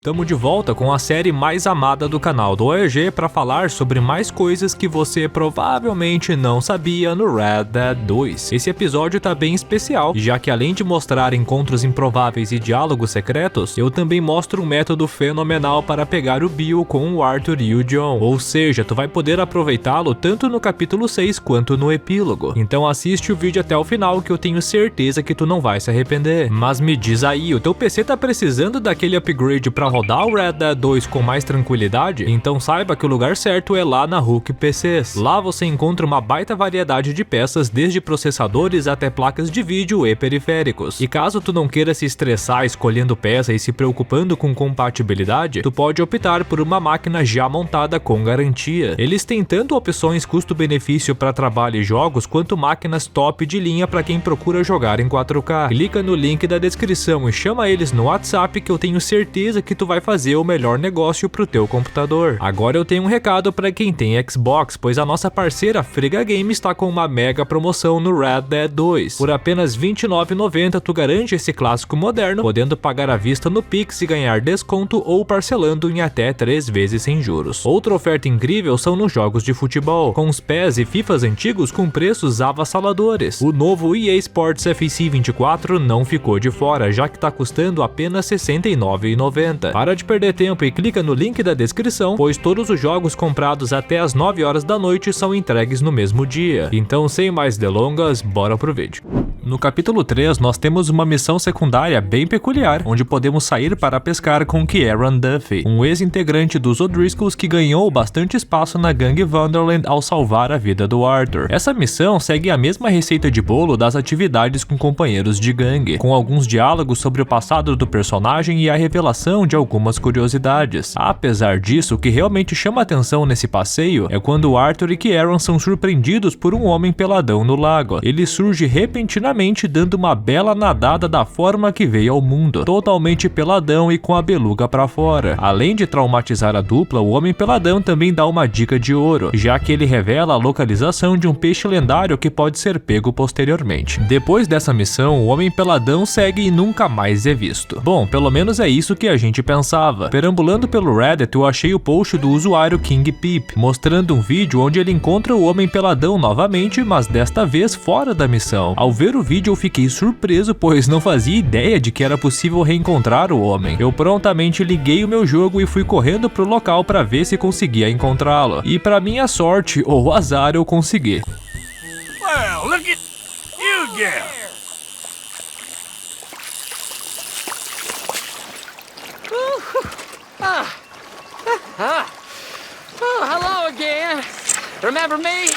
Tamo de volta com a série mais amada do canal do OEG para falar sobre mais coisas que você provavelmente não sabia no Red Dead 2. Esse episódio tá bem especial, já que além de mostrar encontros improváveis e diálogos secretos, eu também mostro um método fenomenal para pegar o Bill com o Arthur e o John. Ou seja, tu vai poder aproveitá-lo tanto no capítulo 6 quanto no epílogo. Então assiste o vídeo até o final que eu tenho certeza que tu não vai se arrepender. Mas me diz aí, o teu PC tá precisando daquele upgrade para rodar o Red Dead 2 com mais tranquilidade? Então saiba que o lugar certo é lá na Hook PCs. Lá você encontra uma baita variedade de peças, desde processadores até placas de vídeo e periféricos. E caso tu não queira se estressar escolhendo peça e se preocupando com compatibilidade, tu pode optar por uma máquina já montada com garantia. Eles têm tanto opções custo-benefício para trabalho e jogos, quanto máquinas top de linha para quem procura jogar em 4K. Clica no link da descrição e chama eles no WhatsApp que eu tenho certeza que tu vai fazer o melhor negócio pro teu computador. Agora eu tenho um recado para quem tem Xbox, pois a nossa parceira Frega Games está com uma mega promoção no Red Dead 2. Por apenas R$ 29,90 tu garante esse clássico moderno, podendo pagar à vista no Pix e ganhar desconto ou parcelando em até 3 vezes sem juros. Outra oferta incrível são nos jogos de futebol, com os PES e FIFAs antigos com preços avassaladores. O novo EA Sports FC 24 não ficou de fora, já que está custando apenas R$ 69,90. Para de perder tempo e clica no link da descrição, pois todos os jogos comprados até as 9 horas da noite são entregues no mesmo dia. Então, sem mais delongas, bora pro vídeo. No capítulo 3, nós temos uma missão secundária bem peculiar, onde podemos sair para pescar com Kieran Duffy, um ex-integrante dos O'Driscolls que ganhou bastante espaço na gangue Vanderland ao salvar a vida do Arthur. Essa missão segue a mesma receita de bolo das atividades com companheiros de gangue, com alguns diálogos sobre o passado do personagem e a revelação de algumas curiosidades. Apesar disso, o que realmente chama atenção nesse passeio é quando Arthur e Kieran são surpreendidos por um homem peladão no lago. Ele surge repentinamente dando uma bela nadada da forma que veio ao mundo, totalmente peladão e com a beluga pra fora. Além de traumatizar a dupla, o homem peladão também dá uma dica de ouro, já que ele revela a localização de um peixe lendário que pode ser pego posteriormente. Depois dessa missão, o homem peladão segue e nunca mais é visto. Bom, pelo menos é isso que a gente pensava. Perambulando pelo Reddit, eu achei o post do usuário King Peep, mostrando um vídeo onde ele encontra o homem peladão novamente, mas desta vez fora da missão. Ao ver o vídeo eu fiquei surpreso, pois não fazia ideia de que era possível reencontrar o homem. Eu prontamente liguei o meu jogo e fui correndo pro local para ver se conseguia encontrá-lo. E para minha sorte ou azar, eu consegui. Well, look at you, girl. Oh, hello again. Remember me?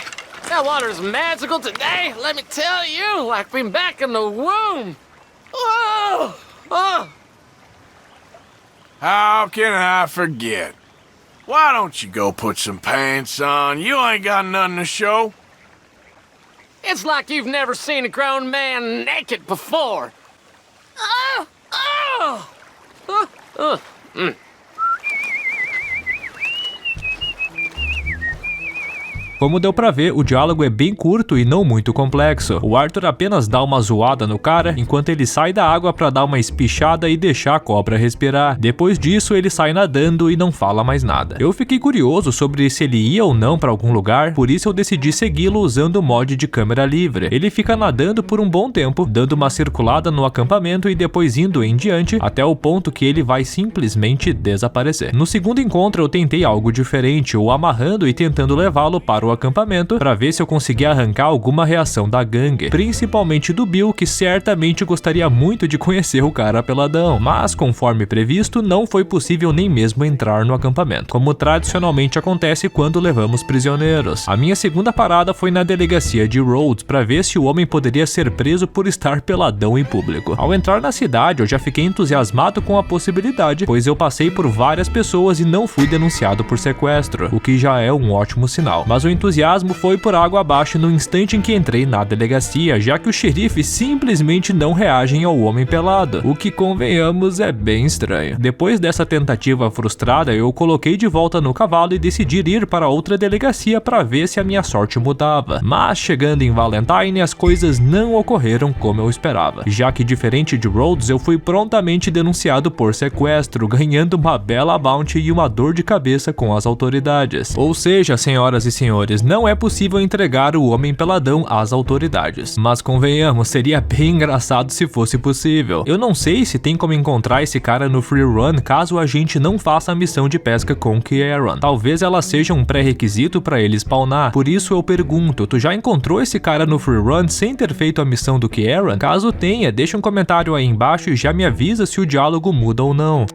That water's magical today, let me tell you, like being back in the womb. Oh, oh. How can I forget? Why don't you go put some pants on? You ain't got nothing to show. It's like you've never seen a grown man naked before. Oh, oh. Como deu pra ver, o diálogo é bem curto e não muito complexo. O Arthur apenas dá uma zoada no cara, enquanto ele sai da água pra dar uma espichada e deixar a cobra respirar. Depois disso, ele sai nadando e não fala mais nada. Eu fiquei curioso sobre se ele ia ou não pra algum lugar, por isso eu decidi segui-lo usando o mod de câmera livre. Ele fica nadando por um bom tempo, dando uma circulada no acampamento e depois indo em diante, até o ponto que ele vai simplesmente desaparecer. No segundo encontro, eu tentei algo diferente, o amarrando e tentando levá-lo para o acampamento para ver se eu conseguia arrancar alguma reação da gangue, principalmente do Bill, que certamente gostaria muito de conhecer o cara peladão, mas conforme previsto não foi possível nem mesmo entrar no acampamento, como tradicionalmente acontece quando levamos prisioneiros. A minha segunda parada foi na delegacia de Rhodes para ver se o homem poderia ser preso por estar peladão em público. Ao entrar na cidade eu já fiquei entusiasmado com a possibilidade, pois eu passei por várias pessoas e não fui denunciado por sequestro, o que já é um ótimo sinal, mas o entusiasmo foi por água abaixo no instante em que entrei na delegacia, já que os xerifes simplesmente não reagem ao homem pelado, o que, convenhamos, é bem estranho. Depois dessa tentativa frustrada, eu coloquei de volta no cavalo e decidi ir para outra delegacia para ver se a minha sorte mudava. Mas chegando em Valentine, as coisas não ocorreram como eu esperava, já que, diferente de Rhodes, eu fui prontamente denunciado por sequestro, ganhando uma bela bounty e uma dor de cabeça com as autoridades. Ou seja, senhoras e senhores, não é possível entregar o homem peladão às autoridades. Mas convenhamos, seria bem engraçado se fosse possível. Eu não sei se tem como encontrar esse cara no free run caso a gente não faça a missão de pesca com Kieran. Talvez ela seja um pré-requisito para ele spawnar. Por isso eu pergunto, tu já encontrou esse cara no free run sem ter feito a missão do Kieran? Caso tenha, deixa um comentário aí embaixo e já me avisa se o diálogo muda ou não.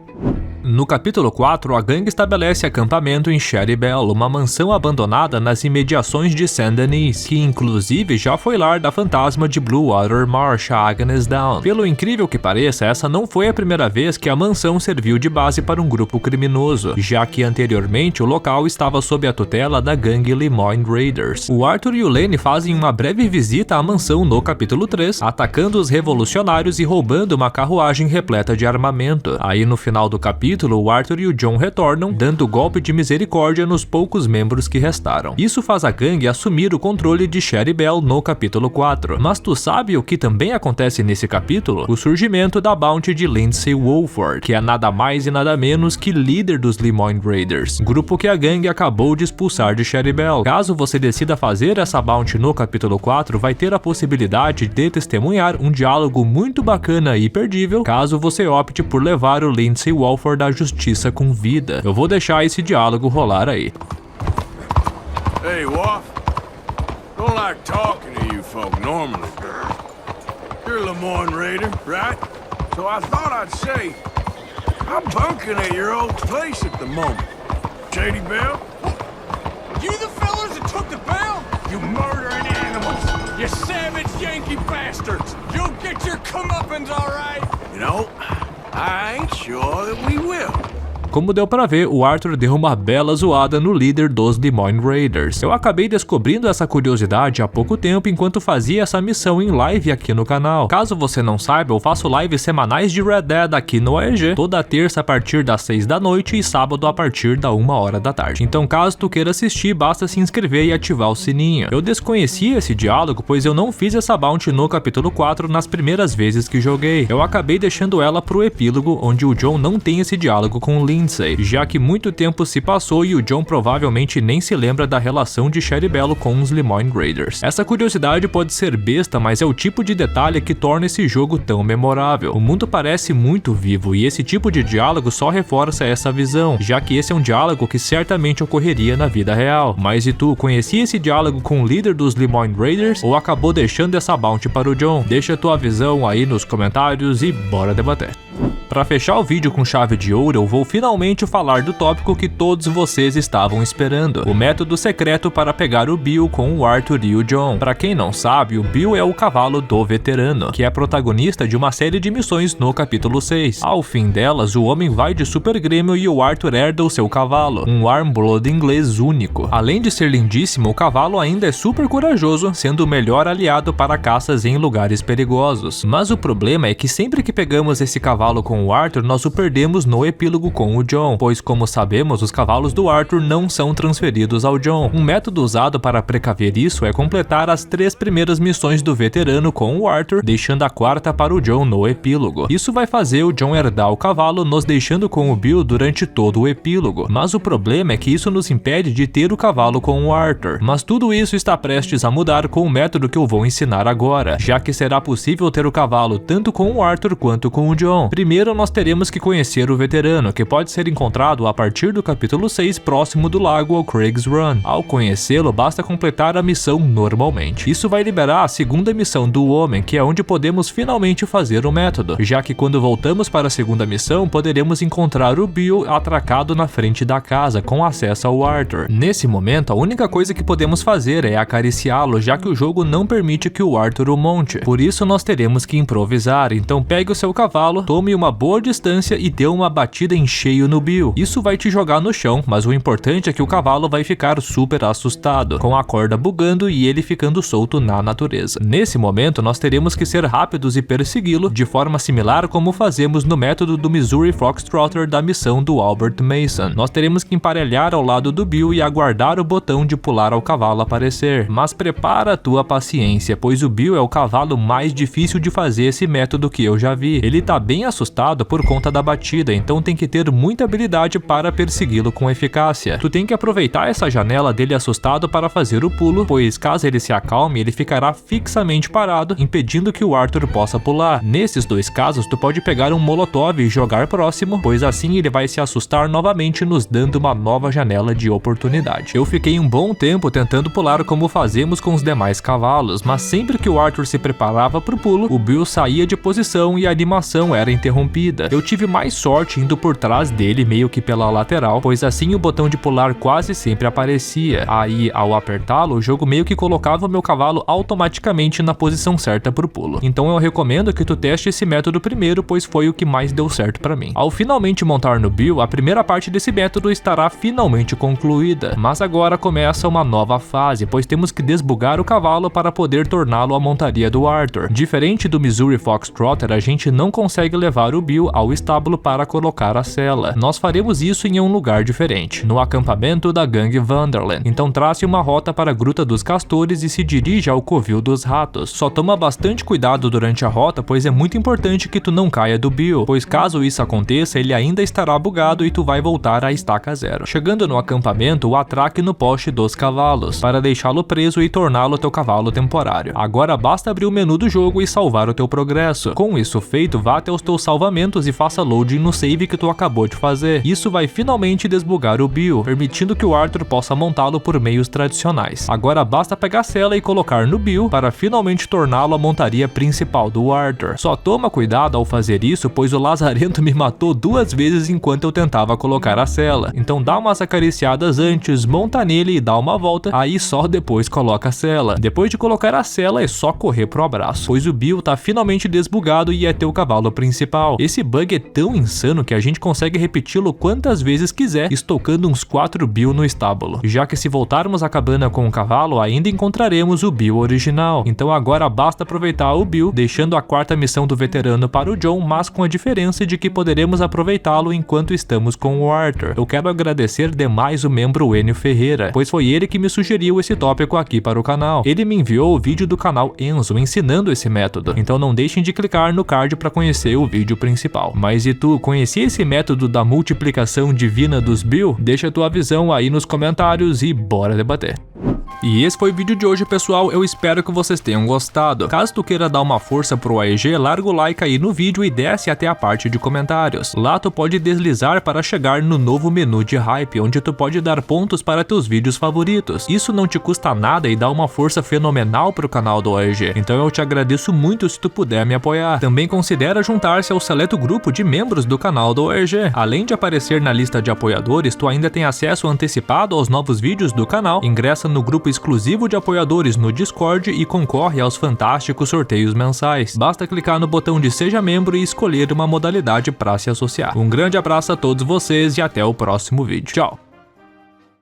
No capítulo 4, a gangue estabelece acampamento em Sherry Belle, uma mansão abandonada nas imediações de Saint-Denis, que inclusive já foi lar da fantasma de Blue Water Marsh, a Agnes Down. Pelo incrível que pareça, essa não foi a primeira vez que a mansão serviu de base para um grupo criminoso, já que anteriormente o local estava sob a tutela da gangue Lemoyne Raiders. O Arthur e o Lenny fazem uma breve visita à mansão no capítulo 3, atacando os revolucionários e roubando uma carruagem repleta de armamento. Aí no final do capítulo, o Arthur e o John retornam, dando golpe de misericórdia nos poucos membros que restaram. Isso faz a gangue assumir o controle de Sherry Belle no capítulo 4. Mas tu sabe o que também acontece nesse capítulo? O surgimento da bounty de Lindsay Wolford, que é nada mais e nada menos que líder dos Lemoyne Raiders, grupo que a gangue acabou de expulsar de Sherry Belle. Caso você decida fazer essa bounty no capítulo 4, vai ter a possibilidade de testemunhar um diálogo muito bacana e imperdível, caso você opte por levar o Lindsay Wolford da justiça com vida. Eu vou deixar esse diálogo rolar aí. Hey, Wolf. Don't like talking to you folk normally. You're a Lemoyne Raider, right? So I thought I'd say, I'm bunking at your old place at the moment. Shady Belle? You the fellas that took the bell? You murdering animals! You savage Yankee bastards! You'll get your comeuppance, all right? You know, I ain't sure that we will. Como deu pra ver, o Arthur deu uma bela zoada no líder dos Lemoyne Raiders. Eu acabei descobrindo essa curiosidade há pouco tempo enquanto fazia essa missão em live aqui no canal. Caso você não saiba, eu faço lives semanais de Red Dead aqui no AEG, toda terça a partir das 6 da noite e sábado a partir da 1 hora da tarde. Então caso tu queira assistir, basta se inscrever e ativar o sininho. Eu desconhecia esse diálogo, pois eu não fiz essa bounty no capítulo 4 nas primeiras vezes que joguei. Eu acabei deixando ela pro epílogo, onde o John não tem esse diálogo com o Lindsay, já que muito tempo se passou e o John provavelmente nem se lembra da relação de Sherry Belle com os Lemoyne Raiders. Essa curiosidade pode ser besta, mas é o tipo de detalhe que torna esse jogo tão memorável. O mundo parece muito vivo e esse tipo de diálogo só reforça essa visão, já que esse é um diálogo que certamente ocorreria na vida real. Mas e tu, conhecia esse diálogo com o líder dos Lemoyne Raiders ou acabou deixando essa bounty para o John? Deixa a tua visão aí nos comentários e bora debater. Para fechar o vídeo com chave de ouro, eu vou finalmente falar do tópico que todos vocês estavam esperando: o método secreto para pegar o Bill com o Arthur e o John. Para quem não sabe, o Bill é o cavalo do veterano, que é protagonista de uma série de missões no capítulo 6. Ao fim delas, o homem vai de Super Grêmio e o Arthur herda o seu cavalo, um Warmblood inglês único. Além de ser lindíssimo, o cavalo ainda é super corajoso, sendo o melhor aliado para caças em lugares perigosos. Mas o problema é que sempre que pegamos esse cavalo com o Arthur, nós o perdemos no epílogo com o John, pois como sabemos, os cavalos do Arthur não são transferidos ao John. Um método usado para precaver isso é completar as 3 primeiras missões do veterano com o Arthur, deixando a 4ª para o John no epílogo. Isso vai fazer o John herdar o cavalo, nos deixando com o Bill durante todo o epílogo. Mas o problema é que isso nos impede de ter o cavalo com o Arthur. Mas tudo isso está prestes a mudar com o método que eu vou ensinar agora, já que será possível ter o cavalo tanto com o Arthur quanto com o John. Primeiro nós teremos que conhecer o veterano, que pode ser encontrado a partir do capítulo 6 próximo do lago ao Craig's Run. Ao conhecê-lo, basta completar a missão normalmente. Isso vai liberar a segunda missão do homem, que é onde podemos finalmente fazer o método, já que quando voltamos para a segunda missão, poderemos encontrar o Bill atracado na frente da casa, com acesso ao Arthur. Nesse momento, a única coisa que podemos fazer é acariciá-lo, já que o jogo não permite que o Arthur o monte. Por isso nós teremos que improvisar. Então pegue o seu cavalo, tome tome uma boa distância e dê uma batida em cheio no Bill. Isso vai te jogar no chão, mas o importante é que o cavalo vai ficar super assustado, com a corda bugando e ele ficando solto na natureza. Nesse momento, nós teremos que ser rápidos e persegui-lo, de forma similar como fazemos no método do Missouri Foxtrotter da missão do Albert Mason. Nós teremos que emparelhar ao lado do Bill e aguardar o botão de pular ao cavalo aparecer. Mas prepara a tua paciência, pois o Bill é o cavalo mais difícil de fazer esse método que eu já vi. Ele tá bem assustado por conta da batida, então tem que ter muita habilidade para persegui-lo com eficácia. Tu tem que aproveitar essa janela dele assustado para fazer o pulo, pois caso ele se acalme, ele ficará fixamente parado, impedindo que o Arthur possa pular. Nesses dois casos, tu pode pegar um molotov e jogar próximo, pois assim ele vai se assustar novamente, nos dando uma nova janela de oportunidade. Eu fiquei um bom tempo tentando pular como fazemos com os demais cavalos, mas sempre que o Arthur se preparava pro pulo, o Bill saía de posição e a animação era interrompida. Eu tive mais sorte indo por trás dele, meio que pela lateral, pois assim o botão de pular quase sempre aparecia. Aí, ao apertá-lo, o jogo meio que colocava o meu cavalo automaticamente na posição certa pro pulo. Então eu recomendo que tu teste esse método primeiro, pois foi o que mais deu certo pra mim. Ao finalmente montar no Bill, a primeira parte desse método estará finalmente concluída, mas agora começa uma nova fase, pois temos que desbugar o cavalo para poder torná-lo a montaria do Arthur. Diferente do Missouri Foxtrotter, a gente não consegue levar o Bill ao estábulo para colocar a sela. Nós faremos isso em um lugar diferente, no acampamento da gangue Vanderland. Então trace uma rota para a Gruta dos Castores e se dirija ao Covil dos Ratos. Só toma bastante cuidado durante a rota, pois é muito importante que tu não caia do Bill, pois caso isso aconteça, ele ainda estará bugado e tu vai voltar à estaca zero. Chegando no acampamento, o atraque no poste dos cavalos, para deixá-lo preso e torná-lo teu cavalo temporário. Agora basta abrir o menu do jogo e salvar o teu progresso. Com isso feito, vá até os teus salvamentos e faça loading no save que tu acabou de fazer. Isso vai finalmente desbugar o Bill, permitindo que o Arthur possa montá-lo por meios tradicionais. Agora basta pegar a sela e colocar no Bill para finalmente torná-lo a montaria principal do Arthur. Só toma cuidado ao fazer isso, pois o lazarento me matou 2 vezes enquanto eu tentava colocar a sela. Então dá umas acariciadas antes, monta nele e dá uma volta, aí só depois coloca a sela. Depois de colocar a sela é só correr pro abraço, pois o Bill tá finalmente desbugado e é teu cavalo principal. Esse bug é tão insano que a gente consegue repeti-lo quantas vezes quiser, estocando uns 4 Bill no estábulo, já que se voltarmos à cabana com o cavalo, ainda encontraremos o Bill original. Então agora basta aproveitar o Bill, deixando a 4ª missão do veterano para o John, mas com a diferença de que poderemos aproveitá-lo enquanto estamos com o Arthur. Eu quero agradecer demais o membro Enio Ferreira, pois foi ele que me sugeriu esse tópico aqui para o canal. Ele me enviou o vídeo do canal Enzo ensinando esse método, então não deixem de clicar no card para conhecer o vídeo principal. Mas e tu, conhecia esse método da multiplicação divina dos Bill? Deixa tua visão aí nos comentários e bora debater. E esse foi o vídeo de hoje, pessoal, eu espero que vocês tenham gostado. Caso tu queira dar uma força pro AEG, larga o like aí no vídeo e desce até a parte de comentários. Lá tu pode deslizar para chegar no novo menu de hype, onde tu pode dar pontos para teus vídeos favoritos. Isso não te custa nada e dá uma força fenomenal pro canal do AEG, então eu te agradeço muito se tu puder me apoiar. Também considera juntar-se ao seleto grupo de membros do canal do AEG. Além de aparecer na lista de apoiadores, tu ainda tem acesso antecipado aos novos vídeos do canal, ingressa no grupo exclusivo de apoiadores no Discord e concorre aos fantásticos sorteios mensais. Basta clicar no botão de Seja Membro e escolher uma modalidade para se associar. Um grande abraço a todos vocês e até o próximo vídeo. Tchau!